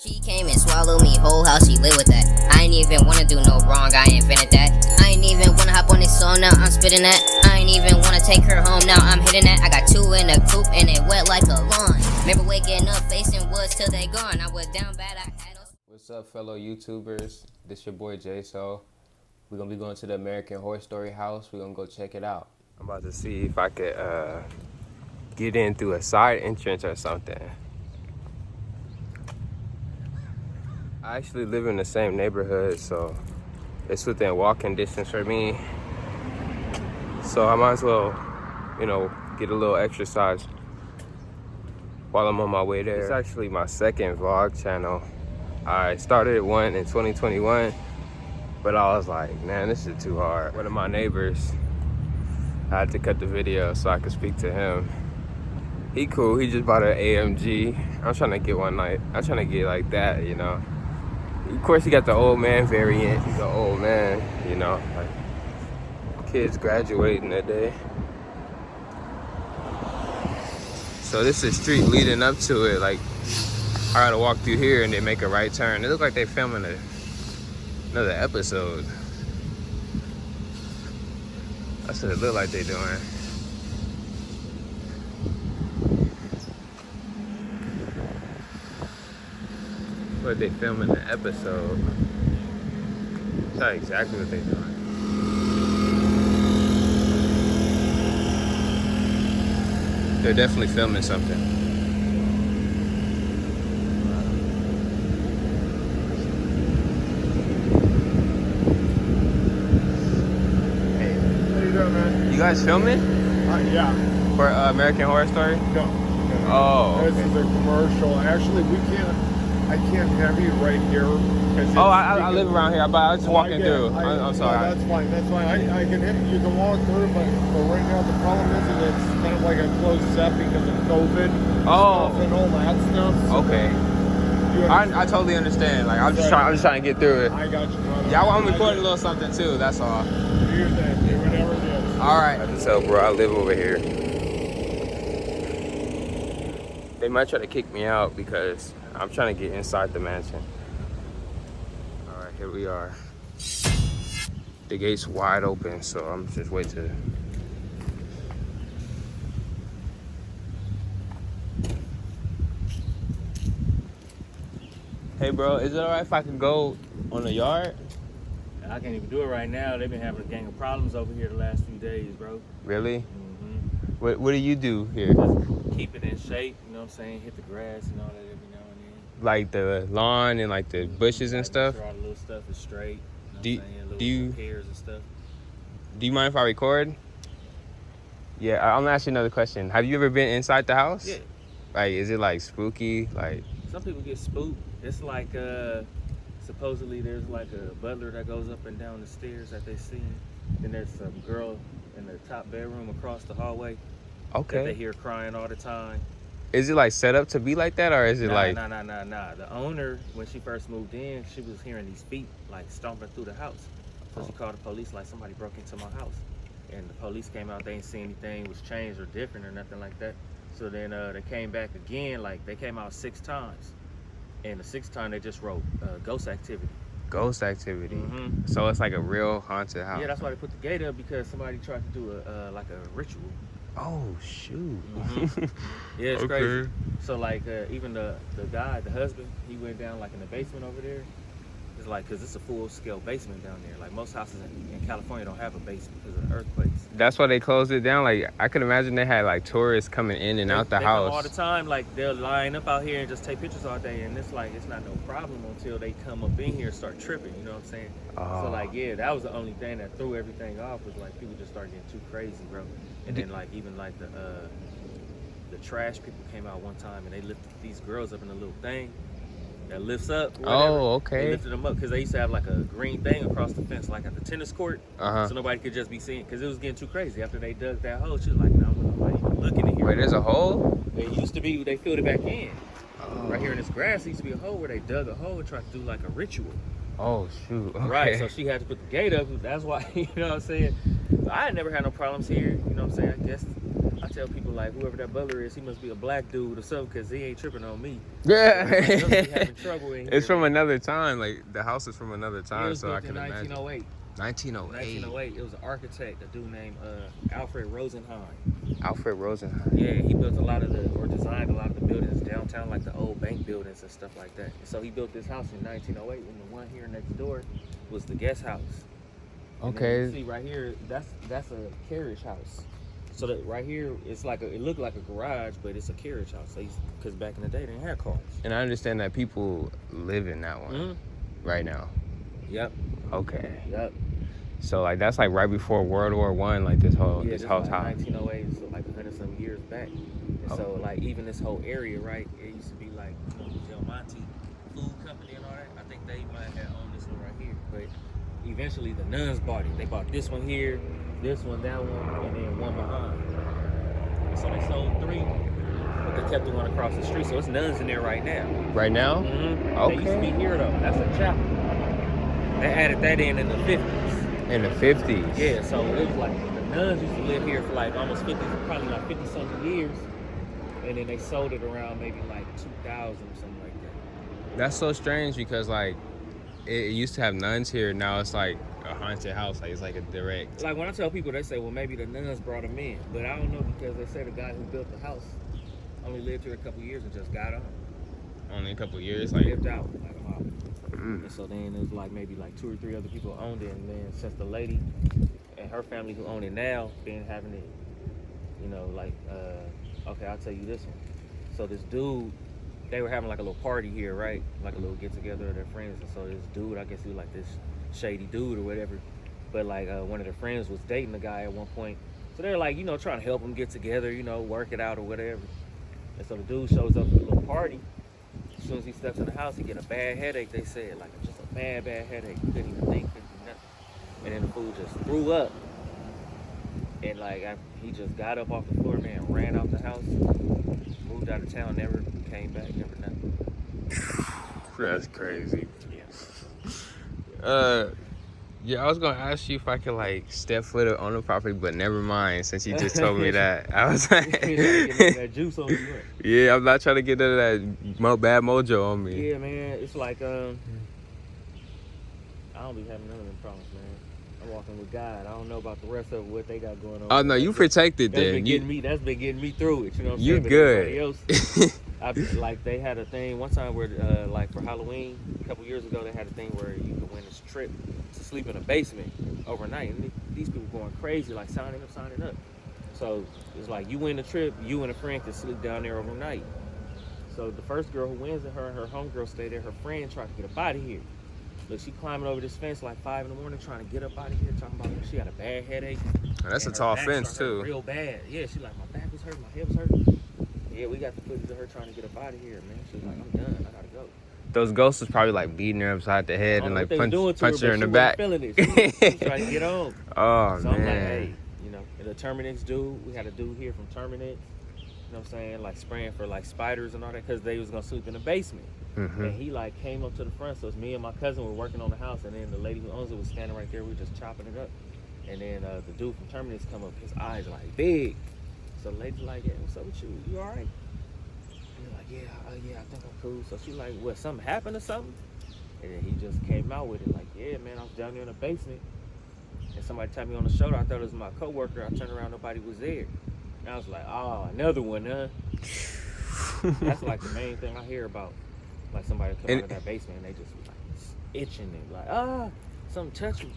She came and swallowed me whole, how she live with that. I ain't even wanna do no wrong, I invented that. I ain't even wanna hop on this song, now I'm spitting that. I ain't even wanna take her home, now I'm hitting that. I got 2 in a coop and it wet like a lawn. Remember waking up facing woods till they gone. I was down bad, I had no... What's up, fellow YouTubers? This your boy Jay. So we're gonna be going to the American Horror Story house. We're gonna go check it out. I'm about to see if I could get in through a side entrance or something. I actually live in the same neighborhood, so it's within walking distance for me. So I might as well, get a little exercise while I'm on my way there. It's actually my second vlog channel. I started one in 2021, but I was like, man, this is too hard. One of my neighbors, I had to cut the video so I could speak to him. He cool, he just bought an AMG. I'm trying to get one like, I'm trying to get like that, Of course, he got the old man variant. He's an old man, like kids graduating that day. So this is the street leading up to it. Like, I gotta walk through here and then make a right turn. It looks like they filming another episode. That's what it look like they doing. But they filming the episode. That's not exactly what they doing. They're definitely filming something. Hey, how you doing, man? You guys filming? Yeah. For American Horror Story? No. Oh, This okay. is a commercial. Actually, I can't have you right here. Oh, I live around here, but I was just walking through. I'm sorry. No, that's fine. That's fine. I can hit. You can walk through, but right now the problem is that it's kind of like a closed set because of COVID. Oh. Stuff and all that stuff. So Okay. I totally understand. Like I'm just trying to get through it. I got you, brother. Yeah, I'm recording a little something too. That's all. Do your thing. Do whatever it is. All right. So, bro, I live over here. They might try to kick me out because I'm trying to get inside the mansion. All right, here we are. The gate's wide open, so I'm just waiting to. Hey, bro, is it all right if I can go on the yard? I can't even do it right now. They've been having a gang of problems over here the last few days, bro. Really? Mm-hmm. What do you do here? Just keep it in shape, you know what I'm saying? Hit the grass and all that every now and then. Like the lawn and like the bushes and Make stuff? sure all the little stuff is straight. Do- You know what I'm saying? do you- Little hairs and stuff. Do you mind if I record? Yeah, I'm gonna ask you another question. Have you ever been inside the house? Yeah. Like, is it like spooky? Like, Some people get spooked. It's like, supposedly there's like a butler that goes up and down the stairs that they see. Then there's some girl in the top bedroom across the hallway that they okay. hear crying all the time. Is it like set up to be like that, or is it like? Nah. The owner, when she first moved in, she was hearing these feet like stomping through the house. So she called the police like somebody broke into my house. And the police came out, they didn't see anything was changed or different or nothing like that. So then they came back again, like they came out 6 times. And the 6th time they just wrote ghost activity. Ghost activity. Mhm. So it's like a real haunted house. Yeah, that's why they put the gate up, because somebody tried to do like a ritual. Oh shoot. Mhm. Yeah, it's Okay. crazy. So like even the guy, the husband, he went down like in the basement over there. It's like, cause it's a full scale basement down there. Like most houses in California don't have a basement because of the earthquakes. That's why they closed it down. Like I could imagine they had like tourists coming in and out the they house. come all the time. Like they'll line up out here and just take pictures all day, and it's like it's not no problem until they come up in here and start tripping. You know what I'm saying? Oh. So like yeah, that was the only thing that threw everything off, was like people just started getting too crazy, bro. And then like even like the trash people came out one time and they lifted these girls up in a little thing that lifts up. Whatever. Oh, okay. They lifted them up because they used to have like a green thing across the fence, like at the tennis court, Uh-huh. so nobody could just be seen, because it was getting too crazy. After they dug that hole, she was like, "No, nobody even looking in here." Wait, there's a hole? It used to be, they filled it back in. Oh. Right here in this grass, there used to be a hole where they dug a hole and tried to do like a ritual. Oh shoot. Okay. Right, so she had to put the gate up. That's why, you know what I'm saying? I had never had no problems here. You know what I'm saying? I guess I tell people like whoever that butler is, he must be a black dude or something because he ain't tripping on me. Yeah. He must be having trouble in here. It's from another time. Like the house is from another It time, was so I built in can imagine. 1908. 1908. 1908. It was an architect, a dude named Alfred Rosenheim. Alfred Rosenheim. Yeah, he built a lot of designed a lot of the buildings downtown, like the old bank buildings and stuff like that. And so he built this house in 1908, and the one here next door was the guest house. And then Okay. you see right here, that's a carriage house. So that right here, it's like it looked like a garage, but it's a carriage house. So because back in the day, they didn't have cars. And I understand that people live in that one right now. Yep. Okay. Yep. So like that's like right before World War One. Like this whole Yeah, this this whole like house. 1908, so like 100-some years back. And so like even this whole area, right? It used to be like Del Monte Food Company and all that. I think they might have owned this one right here, but eventually the nuns bought it. They bought this one here, this one, that one, and then one behind. So they sold 3, but they kept the one across the street. So it's nuns in there right now. Right now? They used to be here though. That's a chapel. They added that in the 50s. In the 50s. Yeah, so it was like the nuns used to live here for like almost 50, probably like 50-something years. And then they sold it around maybe like 2000 or something like that. That's so strange because like it used to have nuns here. Now it's like a haunted house. Like it's like a direct. Like when I tell people, they say, well, maybe the nuns brought them in. But I don't know because they say the guy who built the house only lived here a couple years and just got on. Only a couple years. He Like lived out like a mile. And so then it was like maybe like 2 or 3 other people owned it. And then since the lady and her family who own it now been having it, you know, like, okay, I'll tell you this one. So this dude, they were having like a little party here, right? Like a little get together of their friends. And so this dude, I guess he was like this shady dude or whatever. But like one of their friends was dating the guy at one point. So they're like, you know, trying to help them get together, you know, work it out or whatever. And so the dude shows up at the little party. As soon as he steps in the house, he get a bad headache. They said like just a bad headache. Couldn't even think, couldn't do nothing. And then the fool just threw up. And like he just got up off the floor, man, ran out the house, moved out of town, never came back, never nothing. that's crazy. Yeah. Yeah, I was gonna ask you if I could like step foot on the property, but never mind. Since you just told me that, I was like, that juice on you. yeah, I'm not trying to get none of that bad mojo on me. Yeah, man, it's like I don't be having none of them problems, man. I'm walking with God. I don't know about the rest of what they got going on. Oh no, you protected That's then. been getting me. That's been getting me through it. You know what I'm You saying? But good. everybody else, like they had a thing one time where like for Halloween a couple years ago they had a thing where you could win this trip to sleep in a basement overnight, and these people going crazy like signing up. So it's like you win the trip, you and a friend can sleep down there overnight. So the first girl who wins it, her and her homegirl stay there. Her friend tried to get up out of here. Look, she climbing over this fence like 5 in the morning trying to get up out of here, talking about she had a bad headache. That's a and her tall back fence started hurting too. real bad. Yeah, she like, my back was hurting, my hip was hurting. Yeah, we got the footage of her trying to get up out of here, man. She's like, I'm done, I gotta go. Those ghosts was probably like beating her upside the head and like punch her in the back. Feeling it. She was trying to get on. Oh So I'm like, man. hey, you know, and the Terminix dude, we had a dude here from Terminix, you know what I'm saying, like spraying for like spiders and all that, because they was gonna sleep in the basement. And he like came up to the front, so it's me and my cousin were working on the house, and then the lady who owns it was standing right there. We were just chopping it up, and then the dude from Terminix come up. His eyes are like big. So the lady's like, "Yeah, what's up with you? You all right?" And he's like, "Yeah, I think I'm cool." So she like, "What? Something happened or something?" And then he just came out with it like, "Yeah, man, I was down there in the basement, and somebody tapped me on the shoulder. I thought it was my coworker. I turned around, nobody was there." And I was like, "Oh, another one, huh?" That's like the main thing I hear about. Like somebody come out of that basement and they just like itching and like, something touched me.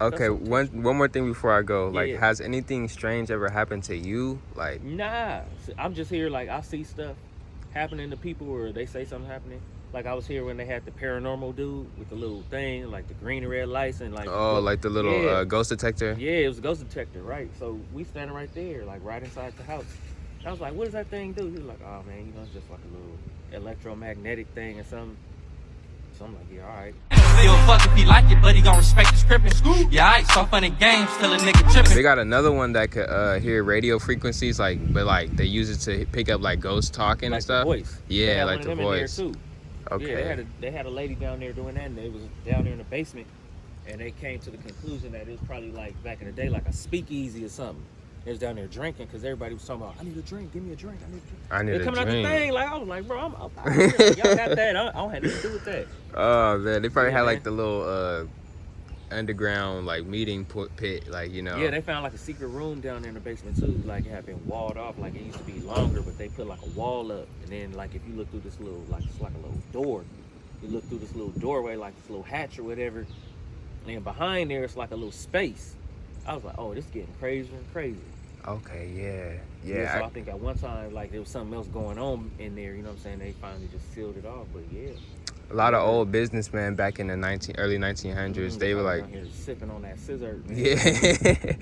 Okay, one more thing before I go. Like, Yeah. has anything strange ever happened to you? Like, Nah, I'm just here like I see stuff happening to people or they say something happening. Like I was here when they had the paranormal dude with the little thing, like the green and red lights and like like the little ghost detector. Yeah, it was a ghost detector, right? So we standing right there, like right inside the house. I was like, what does that thing do? He was like, oh man, you know, it's just like a little electromagnetic thing or something. So I'm like, yeah, all right. Give a fuck if he like it, but he gon' respect the scripting. Yeah, alright, so funny games, till a nigga tripping. They got another one that could hear radio frequencies, like, but like they use it to pick up like ghosts talking Like and stuff. The voice. Yeah, like the voice. In there too. Okay. Yeah, they had a lady down there doing that, and they was down there in the basement, and they came to the conclusion that it was probably like back in the day, like a speakeasy or something. They was down there drinking because everybody was talking about, I need a drink, give me a drink, I need a drink. I need They're a coming out the drink. thing, like, I was like, bro, I'm up out here. Like, y'all got that. I don't have nothing to do with that. Oh man, they probably Yeah, had man. like the little underground like meeting pit, like you know. Yeah, they found like a secret room down there in the basement too. Like it had been walled off. Like it used to be longer, but they put like a wall up. And then like if you look through this little, like it's like a little door. You look through this little doorway, like this little hatch or whatever. And behind there, it's like a little space. I was like, oh, this is getting crazier and crazier. Okay, yeah. So I think at one time, like there was something else going on in there. You know what I'm saying? They finally just sealed it off. But yeah. A lot of old businessmen back in the early 1900s, they were like, out here sipping on that scissor. Man. yeah,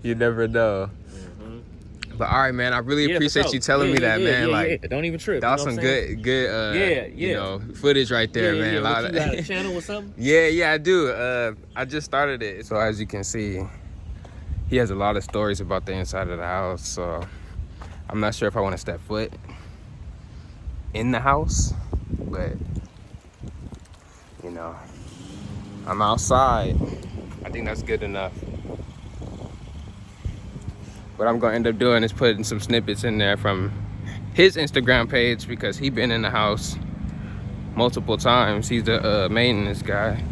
you never know. Mm-hmm. But all right, man, I really Yeah, appreciate for sure. you telling me that, man. Like, don't even trip. that was some good, you know, footage right there, man. Yeah. A lot What, of you got a channel or something? yeah, I do. I just started it, so as you can see, he has a lot of stories about the inside of the house. So I'm not sure if I want to step foot in the house, but you know, I'm outside. I think that's good enough. What I'm gonna end up doing is putting some snippets in there from his Instagram page because he been in the house multiple times. He's the maintenance guy.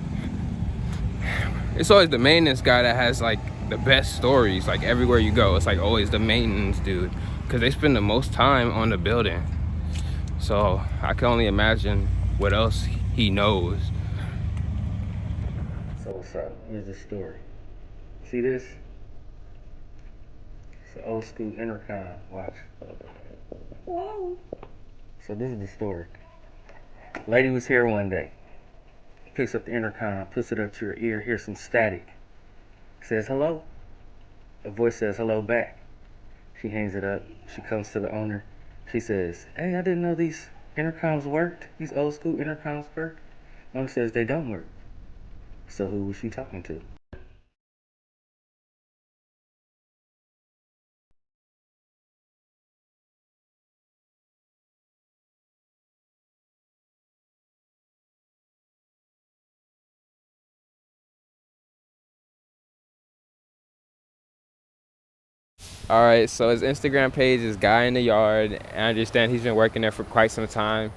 It's always the maintenance guy that has like the best stories. Like everywhere you go, it's like always the maintenance dude because they spend the most time on the building. So I can only imagine what else he knows. So what's up? Here's the story. See this? It's an old school intercom. Watch. So this is the story. Lady was here one day. Picks up the intercom, puts it up to her ear, hears some static. Says hello. A voice says hello back. She hangs it up. She comes to the owner. She says, hey, I didn't know these intercoms worked. These old school intercoms work. Owner says they don't work. So who was she talking to? All right, so his Instagram page is Guy in the Yard. I understand he's been working there for quite some time.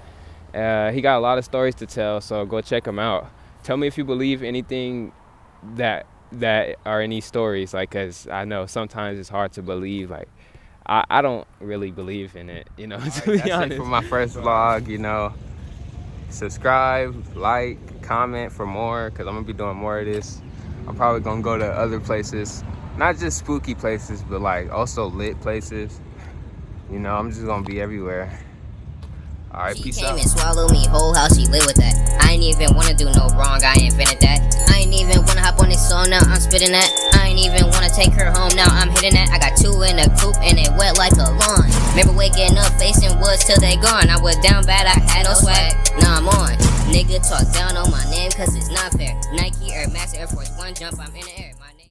He got a lot of stories to tell, so go check him out. Tell me if you believe anything that are in these stories, like, cause I know sometimes it's hard to believe. Like, I don't really believe in it, you know. To be honest. It for my first vlog, you know. Subscribe, like, comment for more, cause I'm gonna be doing more of this. I'm probably gonna go to other places. Not just spooky places, but like also lit places. You know, I'm just gonna be everywhere. All right, peace out. She came and swallowed me whole house, she lit with that. I ain't even wanna do no wrong, I invented that. I ain't even wanna hop on this song, now I'm spitting that. I ain't even wanna take her home, now I'm hitting that. I got 2 in a coupe and it wet like a lawn. Remember waking up facing woods till they gone. I was down bad, I had no swag, now I'm on. Nigga talk down on my name cause it's not fair. Nike, Air Max, Air Force One jump, I'm in the air.